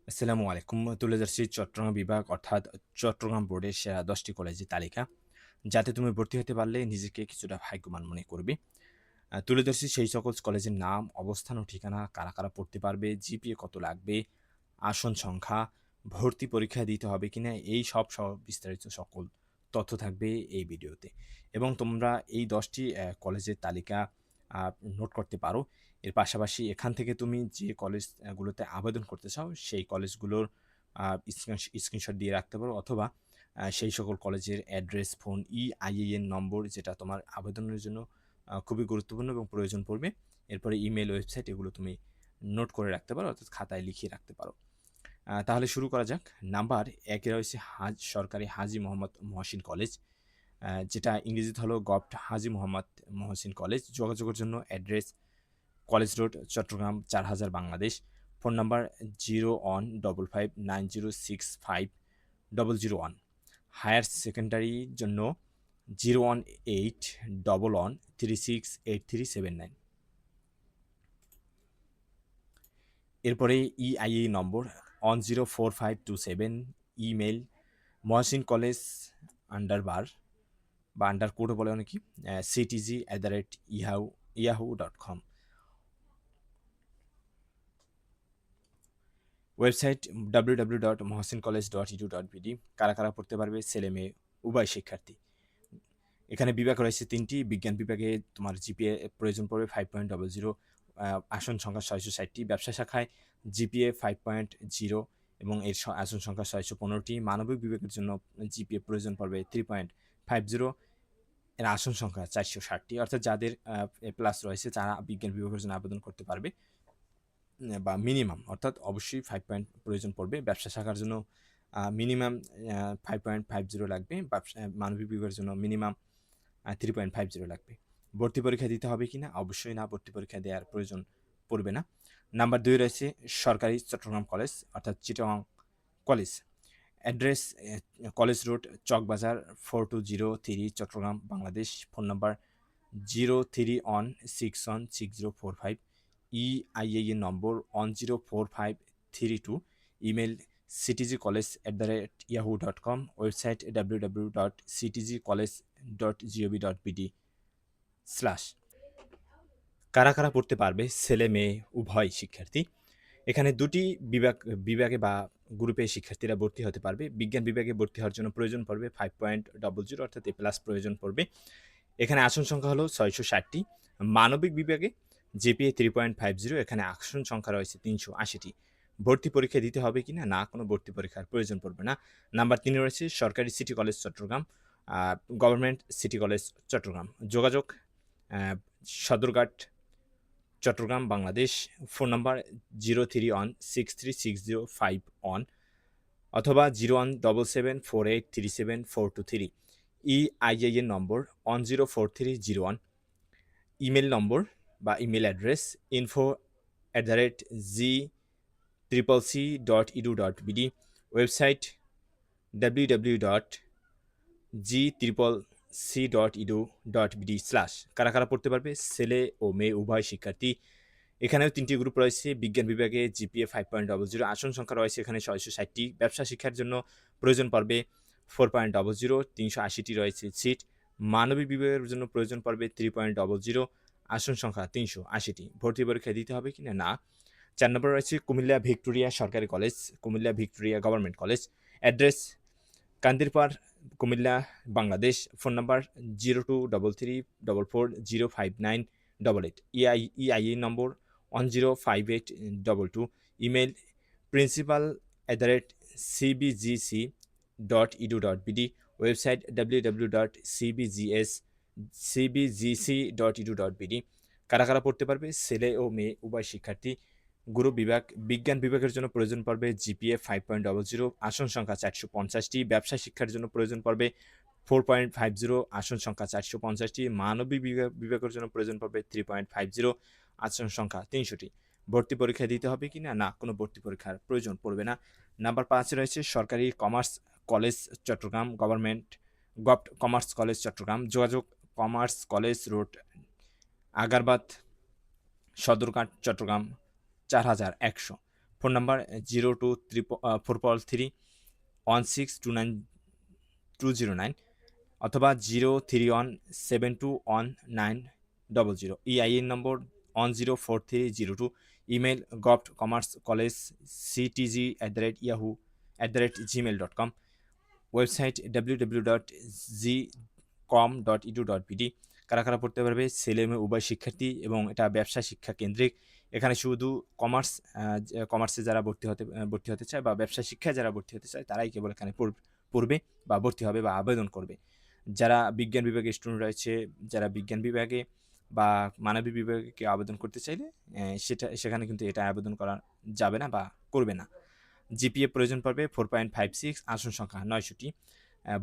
আসসালামু আলাইকুম। তুলে ধরছি চট্টগ্রাম বিভাগ অর্থাৎ চট্টগ্রাম বোর্ডের সেরা ১০টি কলেজের তালিকা। যাতে তুমি ভর্তি হতে পারলে নিজেকে কিছুটা ভাগ্যবান মনে করবে। তুলে ধরছি সেই সকল কলেজের নাম, অবস্থান ও ঠিকানা, কারা পড়তে পারবে, জিপিএ কত লাগবে, আসন সংখ্যা, ভর্তি পরীক্ষা দিতে হবে কিনা, এই সব বিস্তারিত সকল তথ্য থাকবে এই ভিডিওতে। এবং তোমরা এই ১০টি কলেজের তালিকা আ নোট করতে পারো। এর পাশাপাশি এখান থেকে তুমি যে কলেজ গুলোতে আবেদন করতে চাও, সেই কলেজগুলোর আ স্ক্রিনশট দিয়ে রাখতে পারো, অথবা সেই সকল কলেজের অ্যাড্রেস, ফোন, ইআইএএন নম্বর, যেটা তোমার আবেদনের জন্য খুবই গুরুত্বপূর্ণ এবং প্রয়োজন পড়বে। এরপরে ইমেইল, ওয়েবসাইট, এগুলো তুমি নোট করে রাখতে পারো, অর্থাৎ খাতায় লিখিয়ে রাখতে পারো। তাহলে শুরু করা যাক। নাম্বার ১ এ রয়েছে সরকারি হাজী মোহাম্মদ মহসিন কলেজ, যেটা ইংরেজিতে হলো গভট হাজী মোহাম্মদ মহসিন কলেজ। যোগাযোগের জন্য address: college road, Chittagong ৪০০০ Bangladesh. Phone number 01559065 001। Higher সেকেন্ডারির জন্য 01811368379। এরপরে EIA number 104527। Email: Mohsin college underbar বা আন্ডার কোডও বলে অনেকে, ctg@yahoo.com। Website www.mohsincollege.edu.bd। কারা পড়তে পারবে? ছেলে মেয়ে উভয় শিক্ষার্থী। এখানে বিভাগ রয়েছে ৩টি। বিজ্ঞান বিভাগে তোমার জিপিএ প্রয়োজন পড়বে 5.00, আসন সংখ্যা ৬৬০টি। ব্যবসা শাখায় জিপিএ 5.0 এবং এর আসন সংখ্যা ৬১৫টি। মানবিক বিভাগের জন্য জিপিএ প্রয়োজন পড়বে 3.50, এর আসন সংখ্যা ৪৬০টি। অর্থাৎ যাদের এ প্লাস রয়েছে তারা বিজ্ঞান বিভাগের জন্য আবেদন করতে পারবে, বা মিনিমাম, অর্থাৎ অবশ্যই 5 পয়েন্ট প্রয়োজন পড়বে। ব্যবসা শাখার জন্য মিনিমাম 5.50 লাগবে। মানবিক বিভাগের জন্য মিনিমাম 3.50 লাগবে। ভর্তি পরীক্ষা দিতে হবে কিনা? অবশ্যই না, ভর্তি পরীক্ষা দেওয়ার প্রয়োজন পড়বে না। নাম্বার 2 রয়েছে সরকারি চট্টগ্রাম কলেজ, অর্থাৎ Chittagong college. Address: college road, Chawkbazar 4203, Chattogram, Bangladesh. Phone number 0316166045। EIIN নম্বর 104532। Email: ctgcollege@yahoo.com। Website www.ctgcollege.gov.bd/। কারা পড়তে পারবে? ছেলে মেয়ে উভয় শিক্ষার্থী। এখানে ২টি বিভাগে বা গ্রুপে শিক্ষার্থীরা ভর্তি হতে পারবে। বিজ্ঞান বিভাগে ভর্তি হওয়ার জন্য প্রয়োজন পড়বে 5.00, অর্থাৎ এ প্লাস প্রয়োজন পড়বে। এখানে আসন সংখ্যা হলো ৬৬০টি। মানবিক বিভাগে জিপিএ 3.50, এখানে আসন সংখ্যা রয়েছে ৩৮০টি। ভর্তি পরীক্ষা দিতে হবে কিনা? না, কোনো ভর্তি পরীক্ষার প্রয়োজন পড়বে না। নাম্বার ৩ রয়েছে সরকারি city college Chittagong, government city college Chittagong. যোগাযোগ: সদরঘাট, চট্টগ্রাম, বাংলাদেশ। ফোন নাম্বার 03163605 অথবা 0177483742 ইআইএএন নম্বর 104301। ইমেল নম্বর বা email address: info@gccc.edu.bd। Website www.gccc.edu.bd/। কারা পড়তে পারবে? ছেলে ও মেয়ে উভয় শিক্ষার্থী। এখানেও 3টি গ্রুপ রয়েছে। বিজ্ঞান বিভাগে জিপিএ 5.00, আসন সংখ্যা রয়েছে এখানে ৬৬০টি। ব্যবসা শিক্ষার জন্য প্রয়োজন পড়বে 4.00, ৩৮০টি রয়েছে সিট। মানবিক বিভাগের জন্য প্রয়োজন পড়বে 3.00, আসন সংখ্যা ৩৮০টি। ভর্তি পরীক্ষা দিতে হবে কিনা? না। ৪ নম্বরে রয়েছে কুমিল্লা ভিক্টোরিয়া সরকারি college, Comilla Victoria government college. Address: Kandirpar, Comilla, Bangladesh. Phone number 0233440598। EIA number 105822। Email: principal@cbgc.edu.bd। Website www.cbgc.edu.bd। কারা পড়তে পারবে? ছেলে ও মেয়ে উভয় শিক্ষার্থী। গ্রুপ বিভাগ: বিজ্ঞান বিভাগের জন্য প্রয়োজন পড়বে জিপিএ 5.00, আসন সংখ্যা 450টি। ব্যবসা শিক্ষার জন্য প্রয়োজন পড়বে 4.50, আসন সংখ্যা 450টি। মানবিক বিভাগের জন্য প্রয়োজন পড়বে 3.50, আসন সংখ্যা 300টি। ভর্তি পরীক্ষা দিতে হবে কিনা? না, কোনো ভর্তি পরীক্ষার প্রয়োজন পড়বে না। নাম্বার 5 রয়েছে সরকারি commerce college Chittagong, government commerce college Chittagong. যোগাযোগ: commerce college road, Agrabad, Sadarghat, Chittagong 4100। Phone number 0234431629 অথবা 0317219000। EIN number 104302। Email govtcommercecollege@yahoo@gmail.com। Website www.gcom.edu.bd। কারা কারা পড়তে পারবে? ছেলে মেয়ে উভয় শিক্ষার্থী, এবং এটা ব্যবসা শিক্ষা কেন্দ্রিক। এখানে শুধু কমার্সে যারা ভর্তি হতে চায় বা ব্যবসা শিক্ষায় যারা ভর্তি হতে চায় তারাই কেবল এখানে পড়বে বা ভর্তি হবে বা আবেদন করবে। যারা বিজ্ঞান বিভাগে স্টুডেন্ট রয়েছে, যারা বিজ্ঞান বিভাগে বা মানবিক বিভাগে কেউ আবেদন করতে চাইলে সেখানে কিন্তু এটা আবেদন করা যাবে না বা করবে না। জিপিএ প্রয়োজন পড়বে 4.56, আসন সংখ্যা 900টি।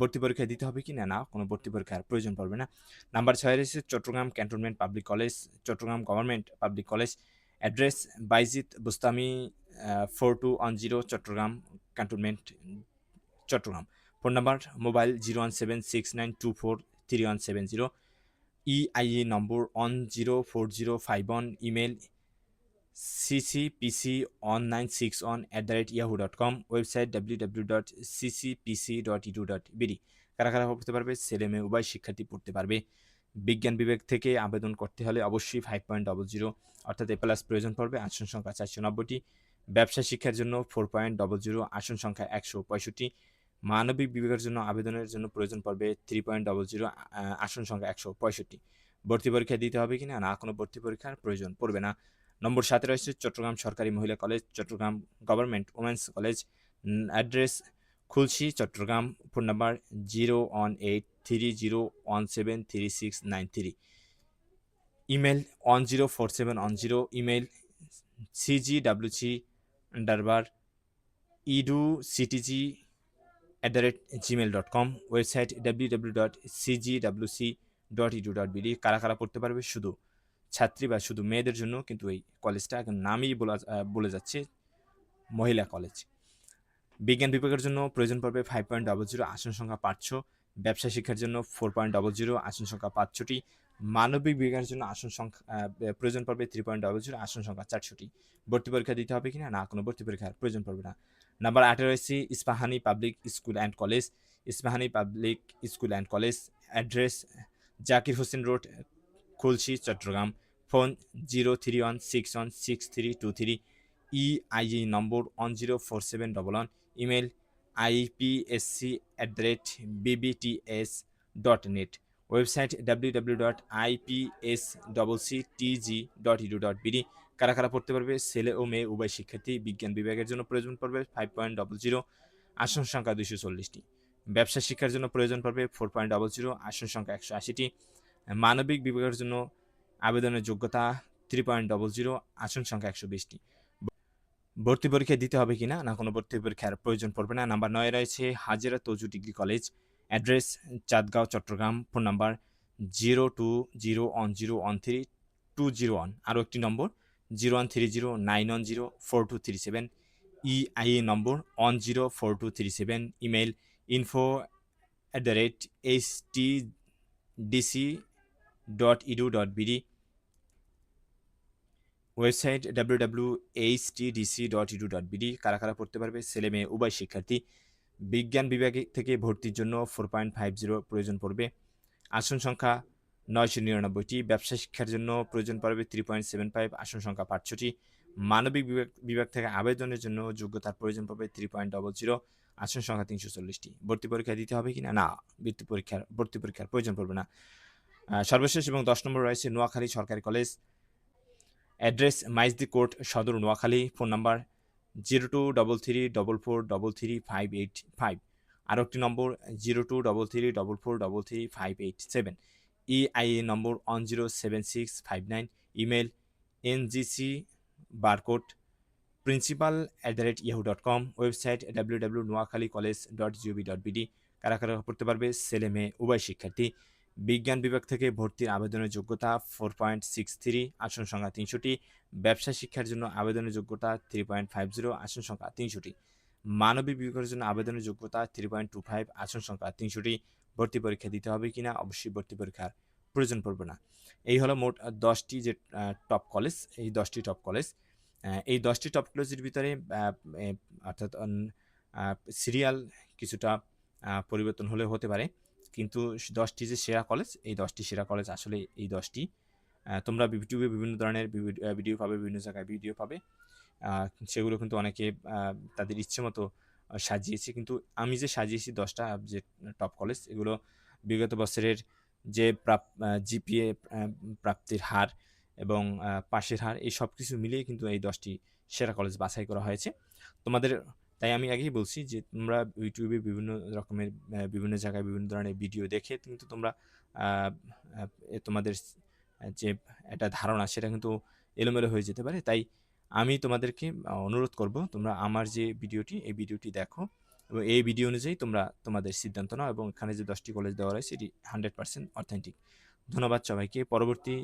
ভর্তি পরীক্ষা দিতে হবে কি না? না, কোনো ভর্তি পরীক্ষার প্রয়োজন পড়বে না। নাম্বার 6 রয়েছে Chattogram cantonment public college, Chittagong government public college. Address Bayezid Bostami 4210, Chattogram cantonment, Chattogram. Phone number mobile 01769243170। EIE নম্বর 104051। Email ccpc1961@yahoo.com। Website www.ccpc.edu.bd। কারা কারা পড়তে পারবে? ছেলে মেয়ে উভয় শিক্ষার্থী পড়তে পারবে। বিজ্ঞান বিভাগ থেকে আবেদন করতে হলে অবশ্যই 5.00 অর্থাৎ এ প্লাস প্রয়োজন পড়বে। আসন সংখ্যা 490টি। ব্যবসা শিক্ষার জন্য 4.00, আসন সংখ্যা 165। মানবিক বিভাগের জন্য আবেদনের জন্য প্রয়োজন পড়বে 3.00, আসন সংখ্যা 165। ভর্তি পরীক্ষা দিতে হবে কিনা? না, কোনো ভর্তি পরীক্ষার প্রয়োজন পড়বে না। নম্বর 7 রয়েছে চট্টগ্রাম সরকারি মহিলা college, Chittagong government women's college. Address Khulshi, Chittagong. Phone number 01830173693। Email 104710। Email cgwc_eductg@gmail.com। Website www.cgwc.edu.bd। কারা কারা পড়তে পারবে? শুধু ছাত্রী বা শুধু মেয়েদের জন্য কিন্তু এই কলেজটা এখন নামই বলে যাচ্ছে মহিলা কলেজ। বিজ্ঞান বিভাগের জন্য প্রয়োজন পড়বে 5.00, আসন সংখ্যা 500। ব্যবসা শিক্ষার জন্য 4.00, আসন সংখ্যা 500টি। মানবিক বিভাগের জন্য প্রয়োজন পড়বে 3.00, আসন সংখ্যা 400টি। ভর্তি পরীক্ষা দিতে হবে কিনা? না, কোনো ভর্তি পরীক্ষার প্রয়োজন পড়বে না। নাম্বার 8 রয়েছে Ispahani public school and college, Ispahani public school and college. Address Zakir Hossain road, Khulshi, Chittagong. Phone 031616323। EIE নম্বর 104711। Email ipsc@bbts.net। Website www.ipscctg.edu.bd। কারা কারা পড়তে পারবে? ছেলে ও মেয়ে উভয় শিক্ষার্থী। বিজ্ঞান বিভাগের জন্য প্রয়োজন পড়বে 5.00, আসন সংখ্যা 240টি। ব্যবসা শিক্ষার জন্য প্রয়োজন পড়বে 4.00, আসন সংখ্যা 180টি। মানবিক বিভাগের জন্য আবেদনের যোগ্যতা 3.00, আসন সংখ্যা 120টি। ভর্তি পরীক্ষা দিতে হবে কিনা? না, কোনো ভর্তি পরীক্ষার প্রয়োজন পড়বে না। নাম্বার 9 রয়েছে Hazera Taju degree college. Address Chandgaon, Chattogram. Phone number 02010132201। আরও একটি নম্বর 01309104237। EIE নম্বর 104237। Email info@htdc.edu.bd। Website www.htdc.edu.bd। কারা কারা পড়তে পারবে? ছেলে মেয়ে উভয় শিক্ষার্থী। বিজ্ঞান বিভাগে থেকে ভর্তির জন্য 4.50 প্রয়োজন পড়বে। আসন সংখ্যা 999টি। ব্যবসা শিক্ষার জন্য প্রয়োজন পড়বে 3.75, আসন সংখ্যা 500টি। মানবিক বিভাগ থেকে আবেদনের জন্য যোগ্যতার প্রয়োজন পড়বে 3.00, আসন সংখ্যা 340টি। ভর্তি পরীক্ষা দিতে হবে কিনা? না, ভর্তি পরীক্ষার প্রয়োজন পড়বে না। সর্বশেষ এবং 10 নম্বর রয়েছে নোয়াখালী সরকারি কলেজ। অ্যাড্রেস মাইজদি কোর্ট, সদর, নোয়াখালী। Phone number 0233443355। আরও একটি নম্বর 023344335587। EIE নম্বর 107659। Email ngcbarcode principal@yahoo.com। Website www.noakhalicollege.gov.bd। কারা কারা পড়তে পারবে? ছেলে মেয়ে উভয় শিক্ষার্থী। বিজ্ঞান বিভাগ থেকে ভর্তির আবেদনের যোগ্যতা 4.63, আসন সংখ্যা 300টি। ব্যবসা শিক্ষার জন্য আবেদনের যোগ্যতা 3.50, আসন সংখ্যা 300টি। মানবিক বিভাগের জন্য আবেদনের যোগ্যতা 3.25, আসন সংখ্যা 300টি। ভর্তি পরীক্ষা দিতে হবে কিনা? অবশ্যই ভর্তি পরীক্ষার প্রয়োজন পড়বে না। এই হলো মোট 10টি যে টপ কলেজ, এই 10টি টপ কলেজ। এই 10টি টপ কলেজের ভিতরে এ অর্থাৎ সিরিয়াল কিছুটা পরিবর্তন হলেও হতে পারে। কিন্তু 10টি যে সেরা কলেজ, এই 10টি সেরা কলেজ আসলে এই 10টি। তোমরা ইউটিউবে বিভিন্ন ধরনের ভিডিও পাবে, বিভিন্ন জায়গায় ভিডিও পাবে। সেগুলো কিন্তু অনেকে তাদের ইচ্ছেমতো সাজিয়েছে। কিন্তু আমি যে সাজিয়েছি 10টা যে টপ কলেজ, এগুলো বিগত বছরের যে জিপিএ প্রাপ্তির হার এবং পাশের হার, এই সবকিছু মিলিয়ে কিন্তু এই 10টি সেরা কলেজ বাছাই করা হয়েছে। তোমাদের তাই আমি আগেই বলছি যে তোমরা ইউটিউবে বিভিন্ন রকমের বিভিন্ন জায়গায় বিভিন্ন ধরনের ভিডিও দেখে কিন্তু তোমরা আ আ তোমাদের যে একটা ধারণা সেটা কিন্তু এলোমেলো হয়ে যেতে পারে। তাই আমি তোমাদেরকে অনুরোধ করব, তোমরা আমার যে ভিডিওটি, এই ভিডিওটি দেখো এবং এই ভিডিও অনুযায়ী তোমরা তোমাদের সিদ্ধান্ত নাও এবং এখানে যে 10টি কলেজ দেওয়া রয়েছে এটি 100% অথেন্টিক। ধন্যবাদ সবাইকে। পরবর্তী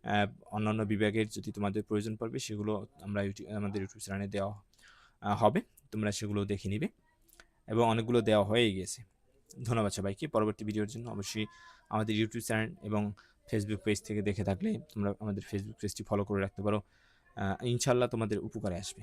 অ্যা অন্যান্য বিভাগের যদি তোমাদের প্রয়োজন পড়বে সেগুলো আমরা আমাদের ইউটিউব চ্যানেলে দেওয়া হবে। তোমরা সেগুলো দেখে নিবে এবং অনেকগুলো দেওয়া হয়েই গিয়েছে। ধন্যবাদ সবাইকে। পরবর্তী ভিডিওর জন্য অবশ্যই আমাদের ইউটিউব চ্যানেল এবং ফেসবুক পেজ থেকে দেখে থাকলে তোমরা আমাদের ফেসবুক পেজটি ফলো করে রাখতে পারো। ইনশাআল্লাহ তোমাদের উপকারে আসবে।